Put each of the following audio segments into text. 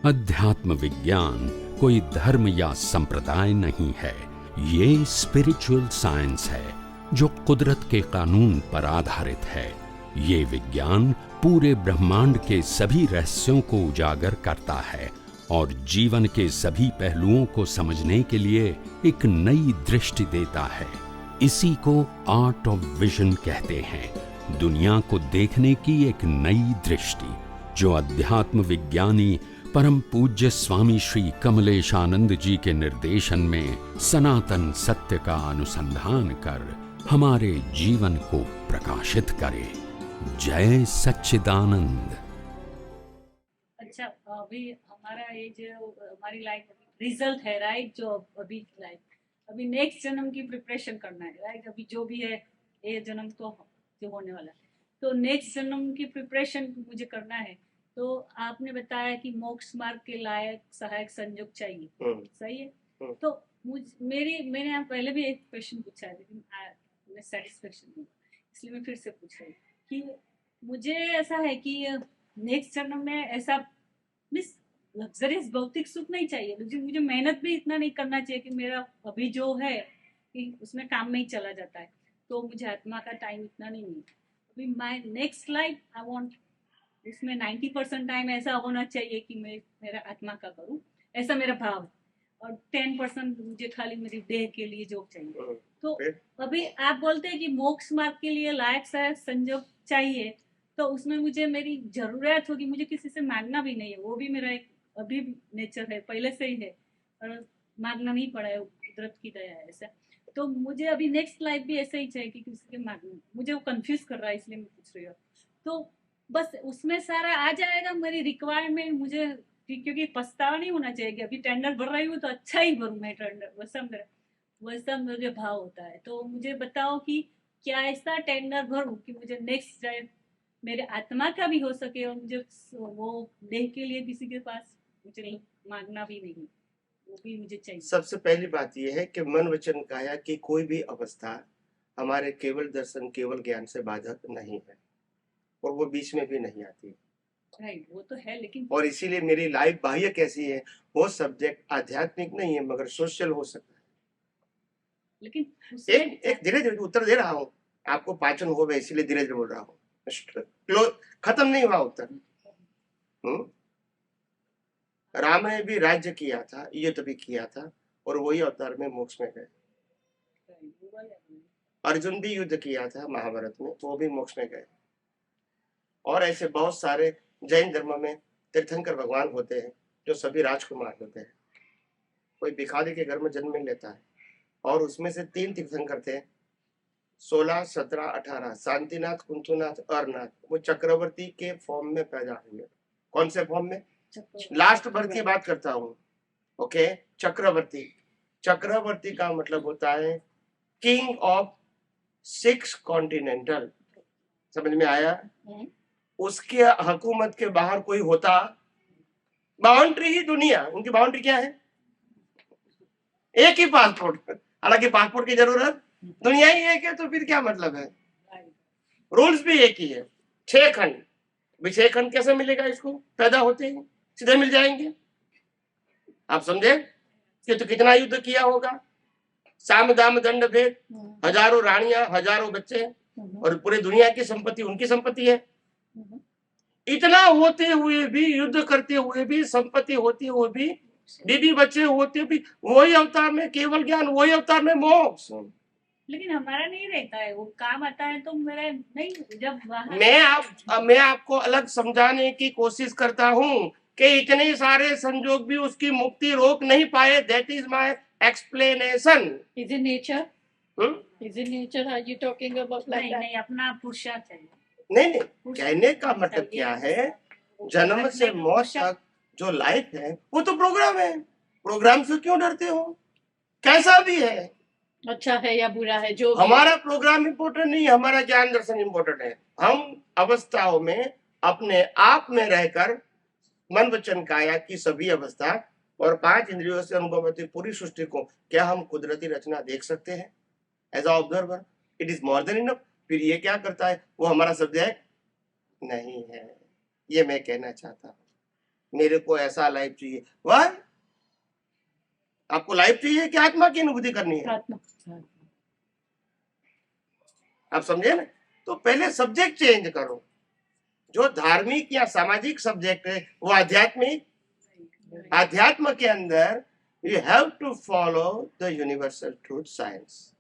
अध्यात्म विज्ञान कोई धर्म या संप्रदाय नहीं है, ये स्पिरिचुअल साइंस है जो कुदरत के कानून पर आधारित है। ये विज्ञान पूरे ब्रह्मांड के सभी रहस्यों को उजागर करता है और जीवन के सभी पहलुओं को समझने के लिए एक नई दृष्टि देता है। इसी को आर्ट ऑफ विजन कहते हैं, दुनिया को देखने की एक नई दृष्टि, जो अध्यात्म विज्ञानी परम पूज्य स्वामी श्री कमलेशानंद जी के निर्देशन में सनातन सत्य का अनुसंधान कर हमारे जीवन को प्रकाशित करे। जय सच्चिदानंद। अच्छा, अभी हमारा ये जो हमारी लाइफ रिजल्ट है, राइट, जो अभी लाइफ अभी नेक्स्ट जन्म की प्रिपरेशन करना है, राइट। अभी जो भी है ये जन्म तो जो होने वाला है, तो नेक्स्ट जन्म की प्रिपरेशन मुझे करना है। तो आपने बताया कि मोक्ष मार्ग के लायक सहायक संयोग चाहिए, सही है। तो मैंने आप पहले भी एक क्वेश्चन पूछा है, लेकिन मैं सेटिस्फेक्शन नहीं, इसलिए मैं फिर से पूछ रही हूँ कि मुझे ऐसा है कि नेक्स्ट जन्म में ऐसा मिस लग्जरियस भौतिक सुख नहीं चाहिए मुझे मेहनत भी इतना नहीं करना चाहिए कि मेरा अभी जो है कि उसमें काम में ही चला जाता है, तो मुझे आत्मा का टाइम इतना नहीं है। अभी my next life I want उसमें 90% टाइम ऐसा होना चाहिए कि मैं मेरा आत्मा का करूं, ऐसा मेरा भाव है, और 10% मुझे खाली मेरी देह के लिए जॉब चाहिए। तो अभी आप बोलते हैं कि मोक्ष मार्ग के लिए लायक संयोग चाहिए, तो उसमें मुझे मेरी जरूरत होगी, मुझे किसी से मांगना भी नहीं है, वो भी मेरा एक अभी नेचर है, पहले से ही है, और मांगना नहीं पड़ा है, कुदरत की दया है ऐसा। तो मुझे अभी नेक्स्ट लाइफ भी ऐसा ही चाहिए कि किसी के मांगना, मुझे वो कंफ्यूज कर रहा है, इसलिए मैं पूछ रही हूँ। तो बस उसमें सारा आ जाएगा मेरी रिक्वायरमेंट, मुझे क्योंकि पछतावा नहीं होना चाहिए कि अभी टेंडर भर रही हूँ तो अच्छा ही भरूँ मैं टेंडर, वैसा मुझे भाव होता है। तो मुझे बताओ कि क्या ऐसा टेंडर भरूँ कि मुझे नेक्स्ट लाइफ मेरे आत्मा का भी हो सके और मुझे वो देह के लिए किसी के पास मुझे मांगना भी नहीं, वो भी मुझे चाहिए। सबसे पहली बात यह है कि मन वचन काया की कोई भी अवस्था हमारे केवल दर्शन केवल ज्ञान से बाधक नहीं है, और वो बीच में भी नहीं आती। राइट, वो तो है, लेकिन और इसीलिए मेरी लाइफ बाह्य कैसी है, वो सब्जेक्ट आध्यात्मिक नहीं है मगर सोशल हो सकता है। लेकिन एक धीरे धीरे उत्तर दे रहा हूँ आपको, पाचन हो गए इसीलिए धीरे धीरे बोल रहा हूँ, खत्म नहीं हुआ उत्तर। राम ने भी राज्य किया था, युद्ध भी किया था, और वही अवतार में मोक्ष में गए। अर्जुन भी युद्ध किया था महाभारत में, तो वो भी मोक्ष में गए। और ऐसे बहुत सारे जैन धर्म में तीर्थंकर भगवान होते हैं जो सभी राजकुमार होते हैं। कोई भिखारी के घर में जन्म लेता है, और उसमें से 3 तीर्थंकर थे, 16, 17, 18, शांतिनाथ, कुंथुनाथ, अरनाथ। वो चक्रवर्ती के फॉर्म में पैदा हुए। कौन से फॉर्म में? लास्ट बर्थ की बात करता हूँ, ओके। चक्रवर्ती का मतलब होता है किंग ऑफ 6 कॉन्टिनेंटल, समझ में आया? उसके हुकूमत के बाहर कोई होता, बाउंड्री ही दुनिया, उनकी बाउंड्री क्या है? एक ही पासपोर्ट, हालांकि पासपोर्ट की जरूरत दुनिया ही एक है, तो फिर क्या मतलब है? रूल्स भी एक ही है। 6 खंड, 6 खंड कैसे मिलेगा इसको? पैदा होते ही सीधे मिल जाएंगे, आप समझे? कि तो कितना युद्ध किया होगा, साम दाम दंड भेद, हजारों रानियां, हजारों बच्चे, और पूरी दुनिया की संपत्ति उनकी संपत्ति है। इतना होते हुए भी, युद्ध करते हुए भी, संपत्ति होते हुए भी, बीबी बच्चे होते भी, वही अवतार में केवल ज्ञान, वही अवतार में मोक्ष। लेकिन हमारा नहीं रहता है, वो काम आता है तो मेरा नहीं। जब मैं आपको अलग समझाने की कोशिश करता हूँ कि इतने सारे संजोग भी उसकी मुक्ति रोक नहीं पाए। That is my explanation. Is in nature? Is in nature are you talking about? नहीं, अपना पुरुषार्थ है। नहीं, कहने का मतलब क्या है, जन्म से मौत तक जो लाइफ है वो तो प्रोग्राम है। प्रोग्राम से क्यों डरते हो? कैसा भी है, अच्छा है या बुरा है, जो हमारा प्रोग्राम इम्पोर्टेंट नहीं है, हमारा ज्ञान दर्शन इम्पोर्टेंट है। हम अवस्थाओं में अपने आप में रहकर मन वचन काया की सभी अवस्था और 5 इंद्रियों से अनुभवती पूरी सृष्टि को क्या हम कुदरती रचना देख सकते हैं? As a observer it is more than enough. फिर ये क्या करता है, वो हमारा सब्जेक्ट नहीं है, ये मैं कहना चाहता हूँ। मेरे को ऐसा लाइफ चाहिए। वह आपको लाइफ चाहिए कि आत्मा की अनुभूति करनी है? आप समझे ना? तो पहले सब्जेक्ट चेंज करो। जो धार्मिक या सामाजिक सब्जेक्ट है वो आध्यात्मिक, आध्यात्म के अंदर you have to follow the universal truth science.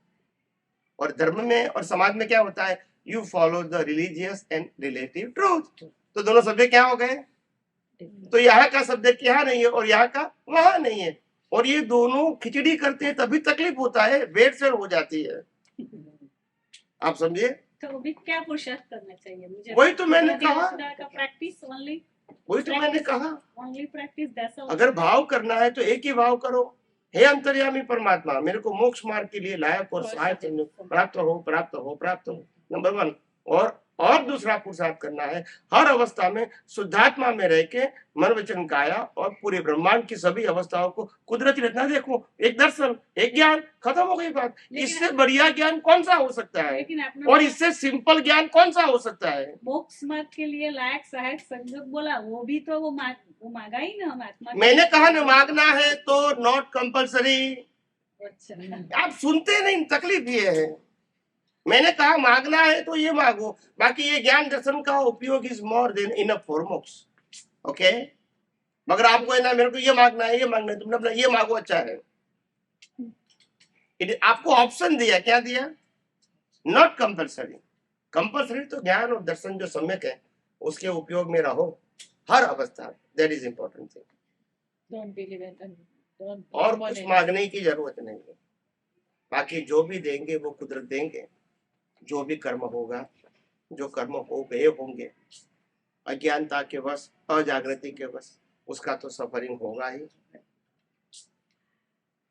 और धर्म में और समाज में क्या होता है? You follow the religious and relative truth. तो दोनों सब्जेक्ट क्या हो गए? तो यहाँ का सब्जेक्ट यहाँ नहीं है और यहाँ का वहां नहीं है, और ये दोनों खिचड़ी करते हैं तभी तकलीफ होता है, बेडसेर हो जाती है। आप समझिए? तो अभी क्या पुरुषार्थ करना चाहिए मुझे? वही तो मैंने कहा, प्रैक्टिस ओनली, वही तो मैंने कहा, ओनली प्रैक्टिस दैट्स ऑल। अगर भाव करना है तो एक ही भाव करो, हे अंतर्यामी परमात्मा, मेरे को मोक्ष मार्ग के लिए लायक और सहायक प्राप्त हो, प्राप्त हो, प्राप्त हो। नंबर 1। और दूसरा पुरुषार्थ करना है हर अवस्था में शुद्धात्मा में रह के मन वचन काया और पूरे ब्रह्मांड की सभी अवस्थाओं को कुदरती रचना देखो। एक दर्शन, एक ज्ञान, खत्म हो गई बात। इससे बढ़िया ज्ञान कौन सा हो सकता है? और इससे सिंपल ज्ञान कौन सा हो सकता है? मोक्ष मार्ग के लिए लायक सहायक संयोग बोला, वो भी तो वो मांगा ही ना हम आत्मा। मैंने कहा ना, मांगना है तो नॉट कंपल्सरी। अच्छा, आप सुनते नहीं, तकलीफ ये है। मैंने कहा मांगना है तो ये मांगो, बाकी ये ज्ञान दर्शन का उपयोग is more than enough for मोक्ष। ओके, मगर आपको है ना, मेरे को ये मांगना है, ये मांगना है, तुमने अपना ये मांगो, अच्छा है। आपको ऑप्शन दिया, क्या दिया? Not compulsory. कंपल्सरी तो ज्ञान और दर्शन जो सम्यक है उसके उपयोग में रहो हर अवस्था। That is important thing. और कुछ मांगने की जरूरत नहीं है। बाकी जो भी देंगे वो कुदरत देंगे। जो भी कर्म होगा, जो कर्म हो गए होंगे अज्ञानता के वश, अजागृति के वश, उसका तो सफरिंग होगा ही।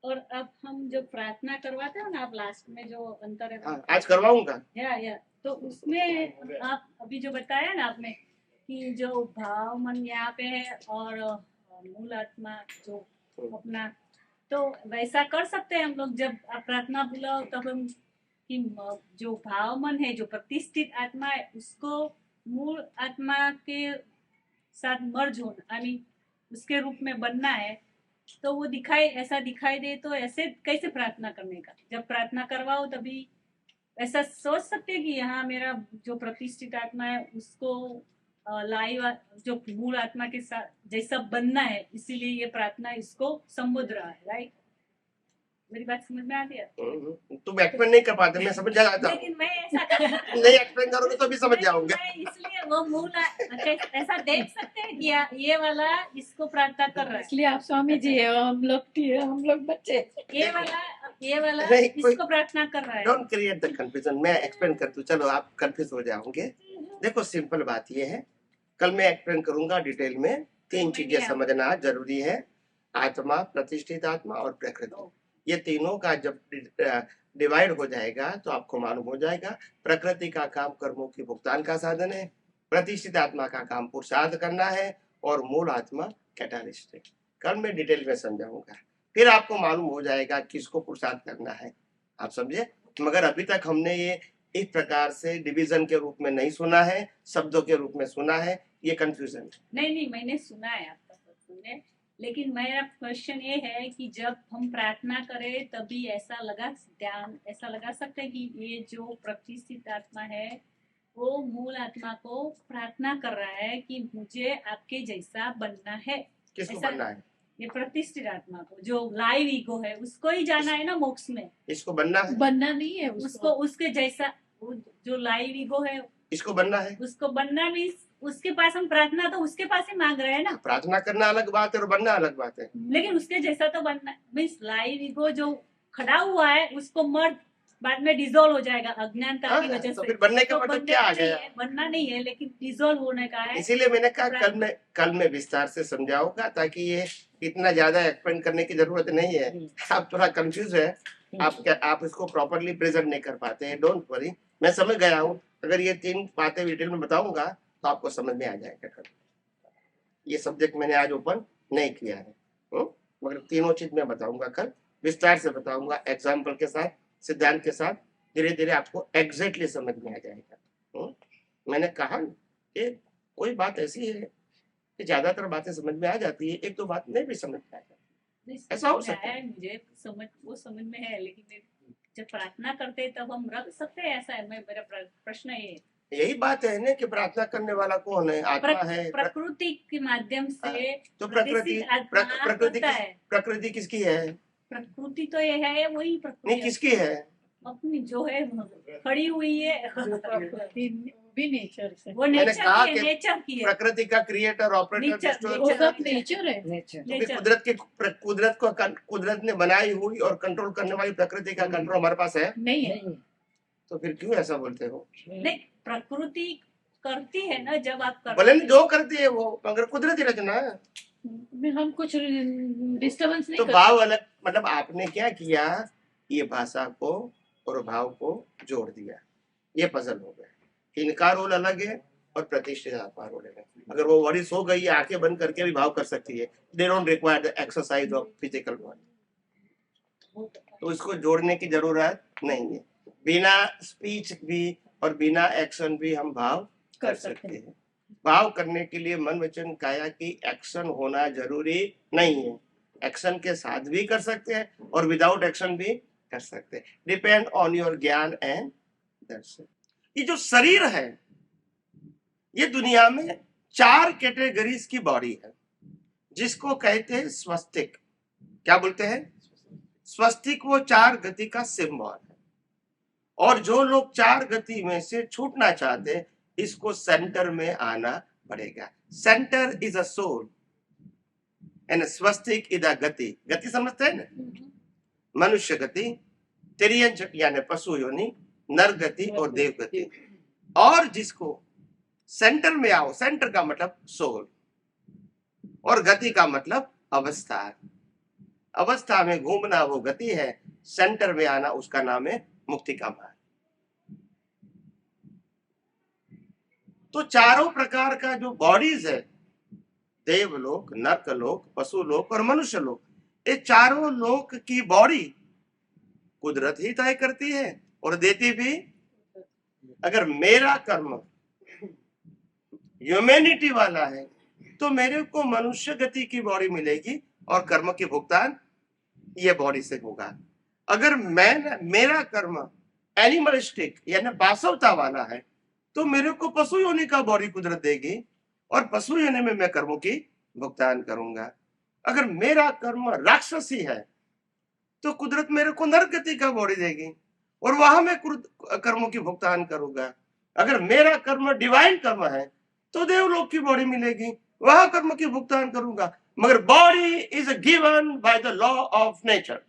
और अब हम जो प्रार्थना करवाते हैं ना, आप लास्ट में जो अंतर है, आज करवाऊंगा या तो उसमें आप अभी जो बताया ना आपने कि जो भाव मन यहाँ पे है और मूल आत्मा जो अपना, तो वैसा कर सकते हैं हम लोग। जब आप प्रार्थना बुलाओ तब हम कि जो भाव मन है, जो प्रतिष्ठित आत्मा है, उसको मूल आत्मा के साथ मर्ज होना, यानी उसके रूप में बनना है। तो वो ऐसा दिखाई दे तो ऐसे कैसे प्रार्थना करने का? जब प्रार्थना करवाओ तभी ऐसा सोच सकते हैं कि यहाँ मेरा जो प्रतिष्ठित आत्मा है उसको लाइव जो मूल आत्मा के साथ जैसा बनना है, इसीलिए ये प्रार्थना इसको संबोध रहा है। राइट? मेरी बात समझ में आ गया? तुम एक्सप्लेन नहीं कर पाते, मैं समझ जाता हूं। लेकिन मैं ऐसा नहीं एक्सप्लेन करोगे तो भी समझ जाओगे। इसलिए वो मूल ऐसा देख सकते हैं कि ये वाला इसको प्रार्थना कर रहा है, इसलिए आप स्वामी जी है, हम लोग बच्चे। ये वाला इसको प्रार्थना कर रहा है। Don't create the confusion. मैं एक्सप्लेन कर दूं, चलो आप कंफ्यूज हो जाओगे। देखो सिंपल बात ये है, कल मैं एक्सप्लेन करूंगा डिटेल में। 3 चीजें समझना जरूरी है, आत्मा, प्रतिष्ठित आत्मा और प्रकृति। ये तीनों का जब डिवाइड हो जाएगा तो आपको मालूम हो जाएगा प्रकृति का काम कर्मों की भुगतान का साधन है, प्रतिष्ठित आत्मा का काम पुरुषार्थ करना है और मूल आत्मा कैटालिस्ट है। कल मैं डिटेल में समझाऊंगा, फिर आपको मालूम हो जाएगा किसको पुरुषार्थ करना है। आप समझे? मगर अभी तक हमने ये इस प्रकार से डिवीजन के रूप में नहीं सुना है, शब्दों के रूप में सुना है। ये कंफ्यूजन नहीं, मैंने सुना है आपका सुनने, लेकिन मेरा क्वेश्चन ये है कि जब हम प्रार्थना करें तभी ऐसा लगा सकते हैं कि ये जो प्रतिष्ठित आत्मा है वो मूल आत्मा को प्रार्थना कर रहा है कि मुझे आपके जैसा बनना है। किसको बनना है? ये प्रतिष्ठित आत्मा को, जो लाइव ईगो है, उसको ही जाना है ना मोक्ष में। इसको बनना है? बनना नहीं है उसको उसके जैसा जो लाइव ईगो है इसको बनना है। उसको बनना भी, उसके पास हम प्रार्थना तो उसके पास ही मांग रहे हैं ना। प्रार्थना करना अलग बात है और बनना अलग बात है। लेकिन उसके जैसा तो बनना मीन्स लाइव ईगो जो खड़ा हुआ है उसको मर्द बाद में डिसॉल्व हो जाएगा अज्ञानता की वजह से। फिर बनने का मतलब क्या आ गया? बनना नहीं है, लेकिन डिसॉल्व होने का है। इसीलिए मैंने कहा कल में विस्तार से समझाऊंगा, ताकि ये इतना ज्यादा एक्सप्लेन करने की जरूरत नहीं है। आप थोड़ा कंफ्यूज है, आप इसको प्रॉपरली प्रेजेंट नहीं कर पाते हैं। डोंट वरी, मैं समझ गया हूँ। अगर ये 3 बातें डिटेल में बताऊंगा तो आपको समझ में आ जाएगा। कल ये सब्जेक्ट मैंने आज ओपन नहीं किया है, मगर तीनों चीज मैं बताऊंगा, कल विस्तार से बताऊंगा, एग्जाम्पल के साथ, सिद्धांत के साथ। धीरे धीरे आपको एग्जैक्टली समझ में आ जाएगा। मैंने कहा ये कोई बात ऐसी है कि ज्यादातर बातें समझ में आ जाती है, एक दो बात नहीं भी समझ में आ जाती। ऐसा हो सकता है। मुझे समझ में है, लेकिन जब प्रार्थना करते हैं तब हम रख सकते हैं, ऐसा है मेरा प्रश्न ये। यही बात है ना कि प्रार्थना करने वाला कौन है? आत्मा है। प्रकृति के माध्यम से तो प्रकृति किसकी है? प्रकृति तो ये है, वही प्रकृति नहीं, किसकी है? अपनी जो है खड़ी हुई है, भी नेचर से, वो मैंने कहा कि नेचर की है। प्रकृति का क्रिएटर, ऑपरेटर, वो सब नेचर है। कुदरत ने बनाई हुई और कंट्रोल करने वाली प्रकृति का कंट्रोल हमारे पास है नहीं है। तो फिर क्यों ऐसा बोलते हो? नहीं, प्रकृति करती है ना, जब आप भले जो करती है वो, मगर कुदरती रचना है। हम कुछ डिस्टर्बेंस नहीं तो भाव अलग, मतलब आपने क्या किया, ये भाषा को और भाव को जोड़ दिया, ये पजल हो गया। इनका रोल अलग है और प्रतिष्ठित आत्मा रोल अलग है। अगर वो वरिस हो गई, आंखें बंद करके भी भाव कर सकती है। They don't require the exercise of physical body, तो इसको जोड़ने की जरूरत नहीं है। बिना स्पीच भी और बिना एक्शन भी हम भाव कर सकते हैं। भाव करने के लिए मन वचन काया की एक्शन होना जरूरी नहीं है। एक्शन के साथ भी कर सकते हैं और विदाउट एक्शन भी कर सकते हैं, डिपेंड ऑन योर ज्ञान एंड दर्शन। ये जो शरीर है, ये दुनिया में 4 कैटेगरीज की बॉडी है, जिसको कहते हैं स्वस्तिक। क्या बोलते हैं? स्वस्तिक। वो 4 गति का सिंबल है, और जो लोग 4 गति में से छूटना चाहते हैं, इसको सेंटर में आना पड़ेगा। Centre is a soul and swastik is a गति। गति समझते हैं ना? मनुष्य गति, तिर्यंच यानी पशु योनि, नर गति और देव गति। और जिसको सेंटर में आओ, सेंटर का मतलब सोल और गति का मतलब अवस्था। अवस्था में घूमना वो गति है, सेंटर में आना उसका नाम है मुक्ति का मार्ग। तो चारों प्रकार का जो बॉडीज है, देवलोक, नरकलोक, पशुलोक और मनुष्य लोक, ये चारों लोक की बॉडी कुदरत ही तय करती है और देती भी। अगर मेरा कर्म ह्यूमैनिटी वाला है तो मेरे को मनुष्य गति की बॉडी मिलेगी और कर्म की भुगतान ये बॉडी से होगा। अगर मेरा कर्म एनिमलिस्टिक यानी बासवता वाला है तो मेरे को पशु योनि का बॉडी कुदरत देगी और पशु योनि में मैं कर्मों की भुगतान करूंगा। अगर मेरा कर्म राक्षसी है तो कुदरत मेरे को नर गति का बॉडी देगी और वहां मैं कर्मों की भुगतान करूंगा। अगर मेरा कर्म डिवाइन कर्म है तो देवलोक की बॉडी मिलेगी, वहां कर्म की भुगतान करूंगा। मगर body is given by the law of nature.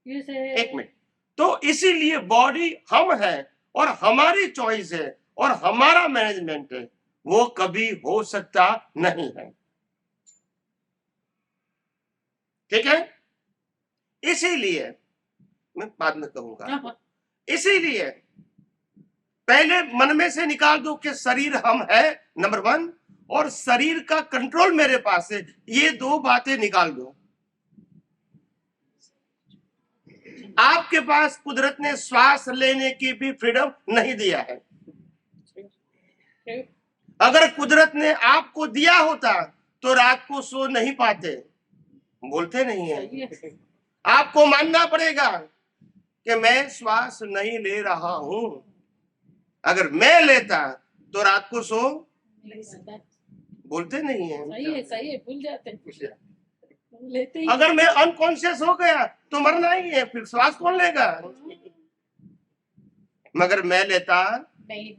एक मिनट। तो इसीलिए बॉडी हम है और हमारी चॉइस है और हमारा मैनेजमेंट है, वो कभी हो सकता नहीं है। ठीक है? इसीलिए मैं बाद में कहूंगा, इसीलिए पहले मन में से निकाल दो कि शरीर हम है, नंबर 1, और शरीर का कंट्रोल मेरे पास है। ये 2 बातें निकाल दो। आपके पास कुदरत ने श्वास लेने की भी फ्रीडम नहीं दिया है। अगर कुदरत ने आपको दिया होता तो रात को सो नहीं पाते। बोलते नहीं है। आपको मानना पड़ेगा कि मैं श्वास नहीं ले रहा हूं। अगर मैं लेता तो रात को सो बोलते नहीं है। सही है, भूल जाते हैं, लेते ही। अगर मैं अनकॉन्शियस हो गया तो मरना ही है, फिर श्वास कौन लेगा? मगर मैं लेता नहीं।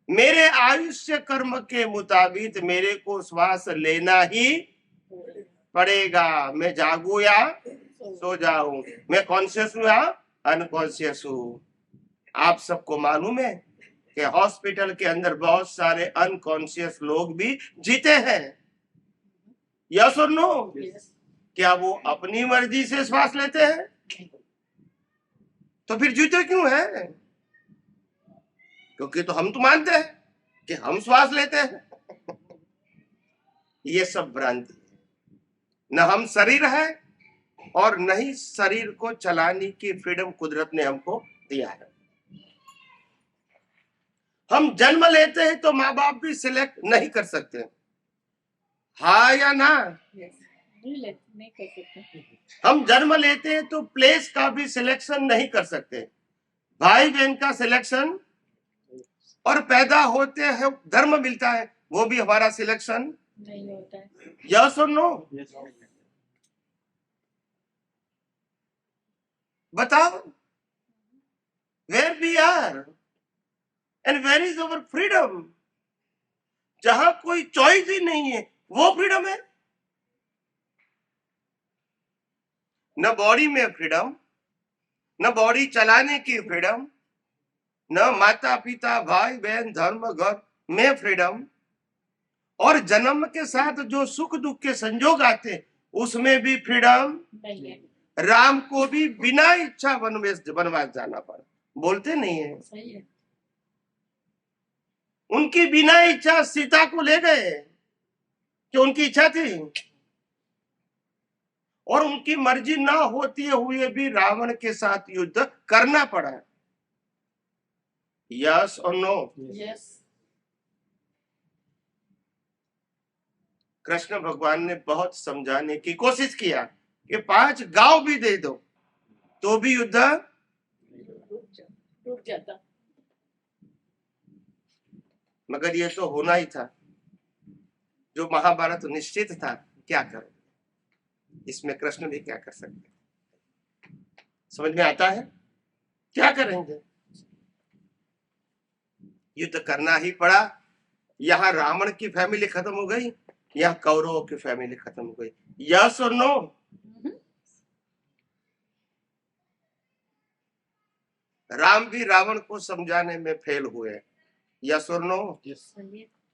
मेरे आयुष्य कर्म के मुताबिक मेरे को श्वास लेना ही पड़ेगा। मैं जागू या सो जाऊं, मैं कॉन्शियस हूं या अनकॉन्शियस हूं। आप सबको मालूम है कि हॉस्पिटल के अंदर बहुत सारे अनकॉन्शियस लोग भी जीते हैं। यस और नो? क्या वो अपनी मर्जी से श्वास लेते हैं? तो फिर जीते क्यों हैं? क्योंकि तो हम तो मानते हैं कि हम श्वास लेते हैं। ये सब भ्रांति है। न हम शरीर है और न ही शरीर को चलाने की फ्रीडम कुदरत ने हमको दिया है। हम जन्म लेते हैं तो माँ बाप भी सिलेक्ट नहीं कर सकते, हाँ या ना? नहीं कर सकते। हम जन्म लेते हैं तो प्लेस का भी सिलेक्शन नहीं कर सकते, भाई बहन का सिलेक्शन, और पैदा होते हैं धर्म मिलता है वो भी हमारा सिलेक्शन नहीं होता है। यस और नो? बताओ, where we are and where is our freedom? जहां कोई चॉइस ही नहीं है वो फ्रीडम है? न बॉडी में फ्रीडम, न बॉडी चलाने की फ्रीडम, न माता पिता भाई बहन धर्म घर में फ्रीडम, और जन्म के साथ जो सुख दुख के संजोग आते उसमें भी फ्रीडम नहीं है। राम को भी बिना इच्छा वनवास जाना पड़ा, बोलते नहीं है? सही है। उनकी बिना इच्छा सीता को ले गए कि उनकी इच्छा थी, और उनकी मर्जी ना होती हुए भी रावण के साथ युद्ध करना पड़ा। यस और नो? यस। कृष्ण भगवान ने बहुत समझाने की कोशिश किया कि 5 गांव भी दे दो तो भी युद्ध रुक जाता। मगर ये तो होना ही था, जो महाभारत निश्चित था। क्या करें, इसमें कृष्ण भी क्या कर सकते? समझ में आता है? क्या करेंगे? युद्ध करना ही पड़ा। यहाँ रावण की फैमिली खत्म हो गई, यहाँ कौरवों की फैमिली खत्म हो गई। यस और नो? राम भी रावण को समझाने में फेल हुए। यस और नो?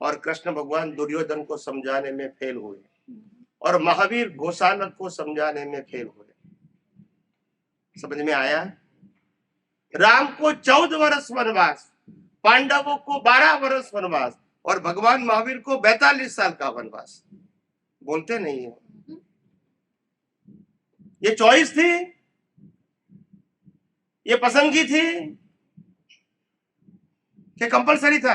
और कृष्ण भगवान दुर्योधन को समझाने में फेल हुए, और महावीर घोषालक को समझाने में फेल हुए। समझ में आया? राम को 14 वर्ष वनवास, पांडवों को 12 वर्ष वनवास, और भगवान महावीर को 42 साल का वनवास। बोलते नहीं है? ये चॉइस थी, ये पसंदगी थी कि कंपलसरी था?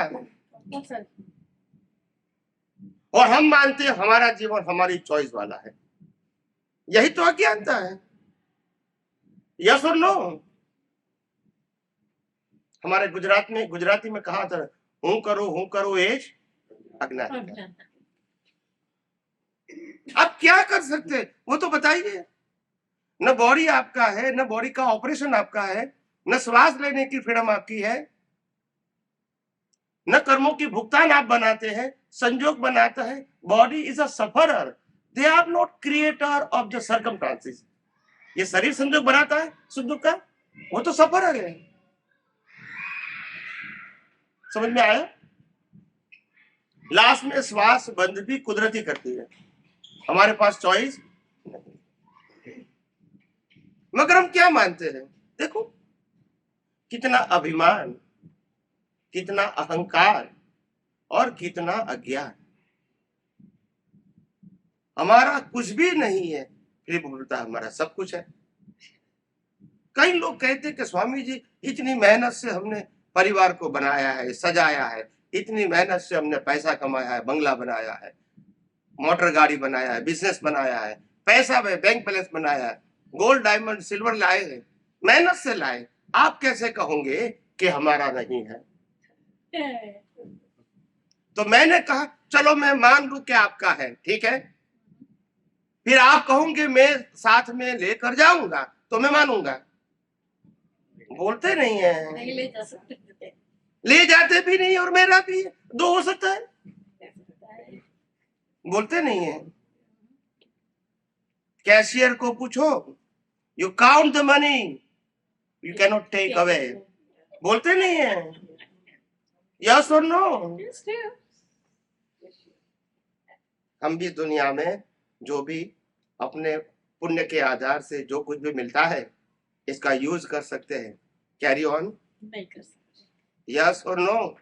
और हम मानते हैं हमारा जीवन हमारी चॉइस वाला है। यही तो अज्ञानता है। यस और नो? हमारे गुजराती में कहा था, हूं करो एज अज्ञान। आप क्या कर सकते हैं वो तो बताइए। न बॉडी आपका है, न बॉडी का ऑपरेशन आपका है, न श्वास लेने की फ्रीडम आपकी है, न कर्मों की भुगतान आप बनाते हैं, संजोग बनाता है। Body is a sufferer, they are not creator of the circumstances. ये शरीर संजोग बनाता है सुख दुख का, वो तो सफरर है। समझ में आया? लास्ट में श्वास बंद भी कुदरती करती है, हमारे पास चॉइस नहीं। मगर हम क्या मानते हैं? देखो कितना अभिमान, कितना अहंकार और कितना अज्ञान। हमारा कुछ भी नहीं है फिर बोलता हमारा सब कुछ है। कई लोग कहते कि स्वामी जी इतनी मेहनत से हमने परिवार को बनाया है, सजाया है, इतनी मेहनत से हमने पैसा कमाया है, बंगला बनाया है, मोटर गाड़ी बनाया है, बिजनेस बनाया है, पैसा में बैंक बैलेंस बनाया है, गोल्ड डायमंड सिल्वर लाए हैं, मेहनत से लाए। आप कैसे कहोगे कि हमारा नहीं है? तो मैंने कहा चलो मैं मान लूं कि आपका है, ठीक है, फिर आप कहोगे मैं साथ में लेकर जाऊंगा तो मैं मानूंगा। बोलते नहीं है? नहीं ले जा सकते। ले जाते भी नहीं, और मेरा भी है, दो हो सकता है। बोलते नहीं है? कैशियर को पूछो, you count the money, you cannot take away. बोलते नहीं है? यस और नो? हम भी दुनिया में जो भी अपने पुण्य के आधार से जो कुछ भी मिलता है इसका यूज कर सकते हैं। Carry on? नहीं कर सकते। यस और नो?